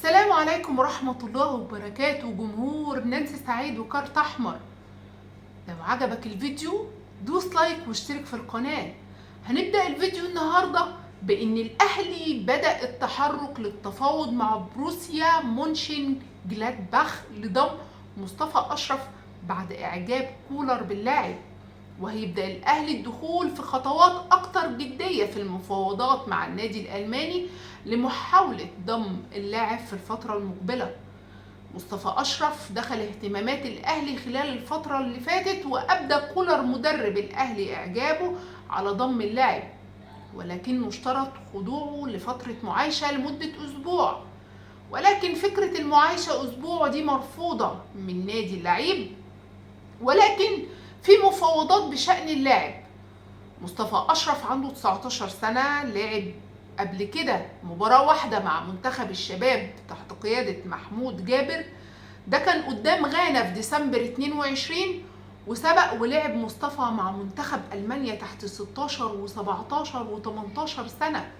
السلام عليكم ورحمة الله وبركاته جمهور نانسي سعيد وكارت أحمر. لو عجبك الفيديو دوس لايك واشترك في القناة. هنبدأ الفيديو النهاردة بأن الأهلي بدأ التحرك للتفاوض مع بروسيا مونشن جلادباخ لضم مصطفى أشرف بعد إعجاب كولر باللاعب، وهيبدأ الأهلي الدخول في خطوات أكتر جدية في المفاوضات مع النادي الألماني لمحاولة ضم اللاعب في الفترة المقبلة. مصطفى أشرف دخل اهتمامات الأهلي خلال الفترة اللي فاتت، وأبدى كولر مدرب الأهلي إعجابه على ضم اللاعب، ولكنه اشترط خضوعه لفترة معايشة لمدة أسبوع. ولكن فكرة المعايشة أسبوع دي مرفوضة من نادي اللعيب، ولكن في مفاوضات بشأن اللاعب. مصطفى أشرف عنده 19 سنة، لعب قبل كده مباراة واحدة مع منتخب الشباب تحت قيادة محمود جابر، ده كان قدام غانا في ديسمبر 22، وسبق ولعب مصطفى مع منتخب ألمانيا تحت 16 و17 و18 سنة،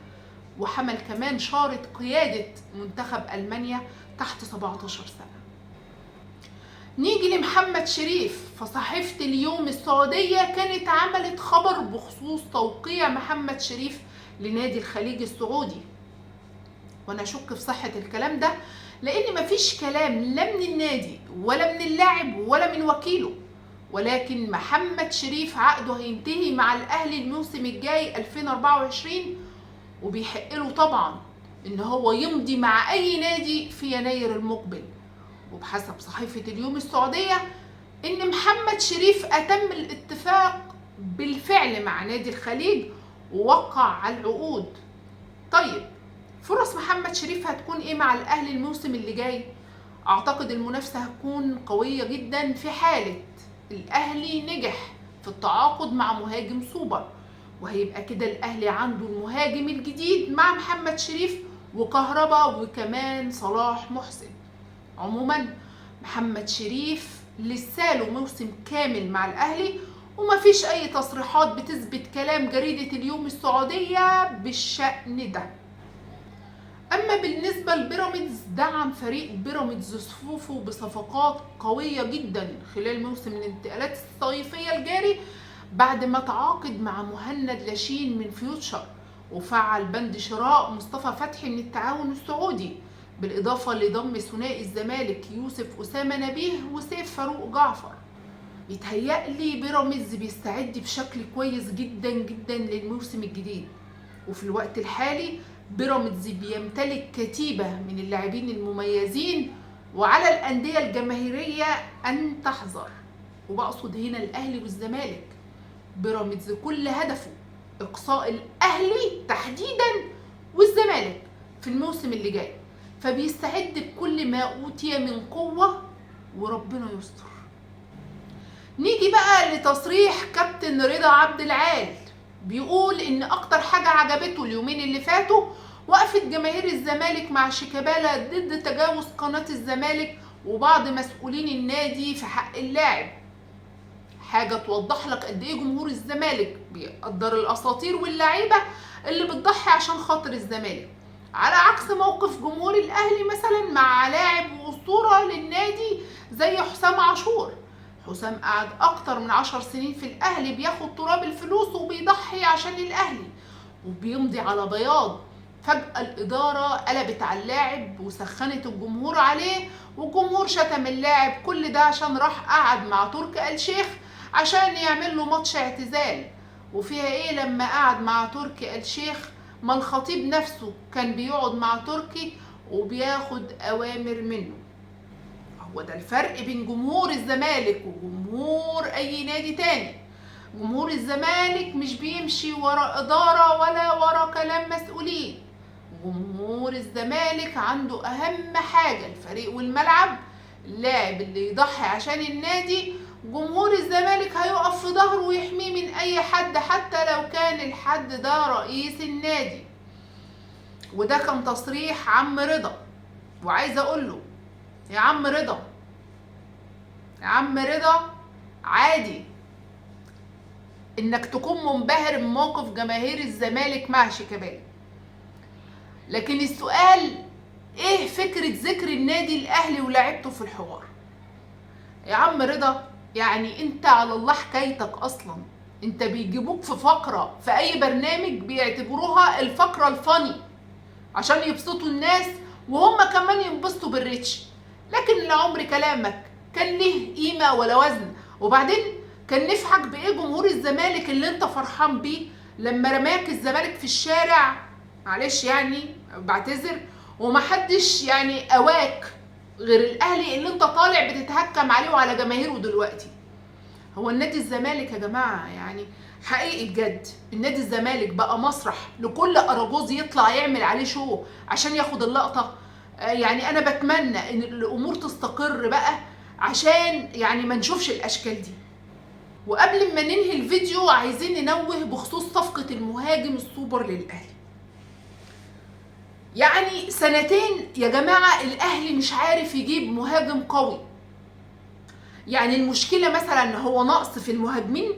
وحمل كمان شارة قيادة منتخب ألمانيا تحت 17 سنة. نيجي لمحمد شريف، فصحيفة اليوم السعودية كانت عملت خبر بخصوص توقيع محمد شريف لنادي الخليج السعودي، وانا اشك في صحة الكلام ده، لان مفيش كلام لا من النادي ولا من اللاعب ولا من وكيله. ولكن محمد شريف عقده هينتهي مع الاهلي الموسم الجاي 2024، وبيحق له طبعا ان هو يمضي مع اي نادي في يناير المقبل. وبحسب صحيفة اليوم السعودية ان محمد شريف اتم الاتفاق بالفعل مع نادي الخليج ووقع على العقود. طيب فرص محمد شريف هتكون ايه مع الاهلي الموسم اللي جاي؟ اعتقد المنافسة هتكون قوية جدا في حالة الاهلي نجح في التعاقد مع مهاجم سوبر، وهيبقى كده الاهلي عنده المهاجم الجديد مع محمد شريف وكهربا وكمان صلاح محسن. عموما محمد شريف لساله موسم كامل مع الاهلي، ومفيش اي تصريحات بتثبت كلام جريدة اليوم السعودية بالشأن ده. اما بالنسبة لبيراميدز، دعم فريق بيراميدز صفوفه بصفقات قوية جدا خلال موسم الانتقالات الصيفية الجاري، بعد ما تعاقد مع مهند لاشين من فيوتشر، وفعل بند شراء مصطفى فتحي من التعاون السعودي، بالإضافة لضم ثنائي الزمالك يوسف أسامة نبيه وسيف فاروق جعفر. بيتهيألي بيراميدز بيستعد بشكل كويس جدا جدا للموسم الجديد، وفي الوقت الحالي بيراميدز بيمتلك كتيبة من اللاعبين المميزين، وعلى الأندية الجماهيرية أن تحذر، وبقصد هنا الأهلي والزمالك. بيراميدز كل هدفه إقصاء الأهلي تحديدا والزمالك في الموسم اللي جاي، فبيستعد بكل ما أوتي من قوة، وربنا يستر. نيجي بقى لتصريح كابتن رضا عبد العال، بيقول إن أكتر حاجة عجبته اليومين اللي فاتوا وقفة جماهير الزمالك مع شيكابالا ضد تجاوز قناة الزمالك وبعض مسؤولين النادي في حق اللاعب. حاجة توضح لك قد إيه جمهور الزمالك بيقدر الأساطير واللعيبة اللي بتضحي عشان خاطر الزمالك، على عكس موقف جمهور الأهلي مثلا مع لاعب وأسطورة للنادي زي حسام عاشور. حسام قعد أكتر من 10 سنين في الأهلي بياخد تراب الفلوس وبيضحي عشان الأهلي وبيمضي على بياض. فجأة الإدارة قلبت على اللاعب وسخنت الجمهور عليه، والجمهور شتم اللاعب، كل ده عشان راح قعد مع تركي آل الشيخ عشان يعمل له ماتش اعتزال. وفيها ايه لما قعد مع تركي آل الشيخ؟ ما الخطيب نفسه كان بيقعد مع تركي وبياخد أوامر منه. هو ده الفرق بين جمهور الزمالك وجمهور أي نادي تاني. جمهور الزمالك مش بيمشي ورا إدارة ولا ورا كلام مسؤولين. جمهور الزمالك عنده أهم حاجة الفريق والملعب، اللاعب اللي يضحي عشان النادي جمهور الزمالك هيقف في ظهره ويحميه من أي حد، حتى لو كان الحد ده رئيس النادي. وده كان تصريح عم رضا، وعايزة أقول له يا عم رضا، يا عم رضا، عادي انك تكون منبهر بموقف جماهير الزمالك مع شيكابالا، لكن السؤال ايه فكرة النادي الاهلي ولاعيبته في الحوار. يا عم رضا، يعني انت على الله حكايتك اصلا. انت بيجيبوك في فقرة في اي برنامج بيعتبروها الفقرة الفاني عشان يبسطوا الناس وهم كمان ينبسطوا بالريتش، لكن لعمر كلامك كان ليه قيمة ولا وزن. وبعدين كان نفعك بايه جمهور الزمالك اللي انت فرحان بيه لما رماك الزمالك في الشارع؟ معلش يعني بعتذر، ومحدش يعني قواك غير الاهلي اللي انت طالع بتتهكم عليه وعلى جماهيره دلوقتي. هو النادي الزمالك يا جماعه يعني حقيقي بجد النادي الزمالك بقى مسرح لكل اراجوز يطلع يعمل عليه شو عشان ياخد اللقطه؟ يعني انا بتمنى ان الامور تستقر بقى عشان يعني ما نشوفش الاشكال دي. وقبل ما ننهي الفيديو عايزين ننوه بخصوص صفقه المهاجم السوبر للاهلي. يعني سنتين يا جماعه الاهلي مش عارف يجيب مهاجم قوي. يعني المشكله مثلا هو نقص في المهاجمين؟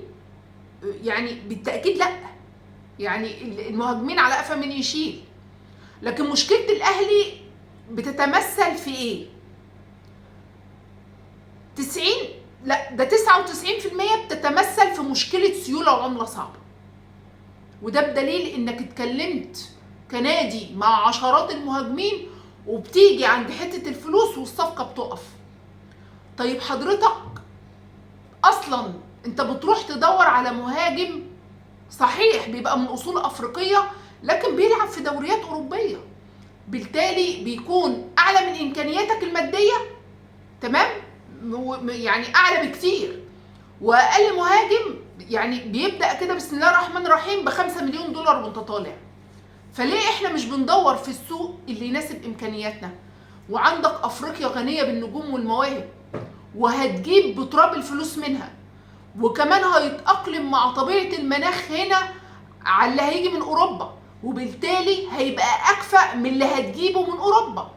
يعني بالتاكيد لا، يعني المهاجمين على قفا من يشيل. لكن مشكله الاهلي بتتمثل في ايه؟ 90 لا ده 99% بتتمثل في مشكله سيوله وعمله صعبه. وده بدليل انك اتكلمت كنادي مع عشرات المهاجمين وبتيجي عند حته الفلوس والصفقه بتقف. طيب حضرتك اصلا انت بتروح تدور على مهاجم صحيح بيبقى من اصول افريقيه لكن بيلعب في دوريات اوروبيه، بالتالي بيكون اعلى من امكانياتك الماديه، تمام؟ يعني اعلى بكتير. واقل مهاجم يعني بيبدا كده بسم الله الرحمن الرحيم ب5 مليون دولار وانت طالع. فليه احنا مش بندور في السوق اللي يناسب امكانياتنا؟ وعندك افريقيا غنيه بالنجوم والمواهب وهتجيب بتراب الفلوس منها، وكمان هيتأقلم مع طبيعة المناخ هنا على اللي هيجي من أوروبا، وبالتالي هيبقى أكفأ من اللي هتجيبه من أوروبا.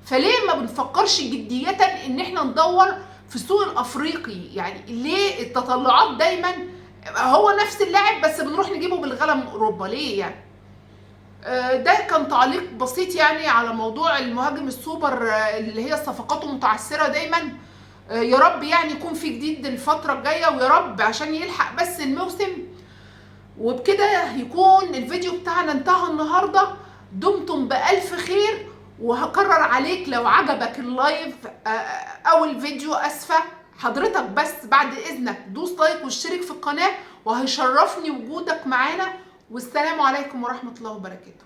فليه ما بنفكرش جدية إن احنا ندور في السوق الأفريقي؟ يعني ليه التطلعات دايما هو نفس اللاعب بس بنروح نجيبه بالغلا من أوروبا؟ ليه يعني؟ ده كان تعليق بسيط يعني على موضوع المهاجم السوبر اللي هي الصفقات متعثرة دايما. يا رب يعني يكون في جديد الفترة الجاية، ويا رب عشان يلحق بس الموسم. وبكده يكون الفيديو بتاعنا انتهى النهاردة. دمتم بألف خير، وهكرر عليك لو عجبك اللايف او الفيديو اسفة حضرتك بس بعد اذنك دوس لايك واشترك في القناة وهيشرفني وجودك معانا. والسلام عليكم ورحمة الله وبركاته.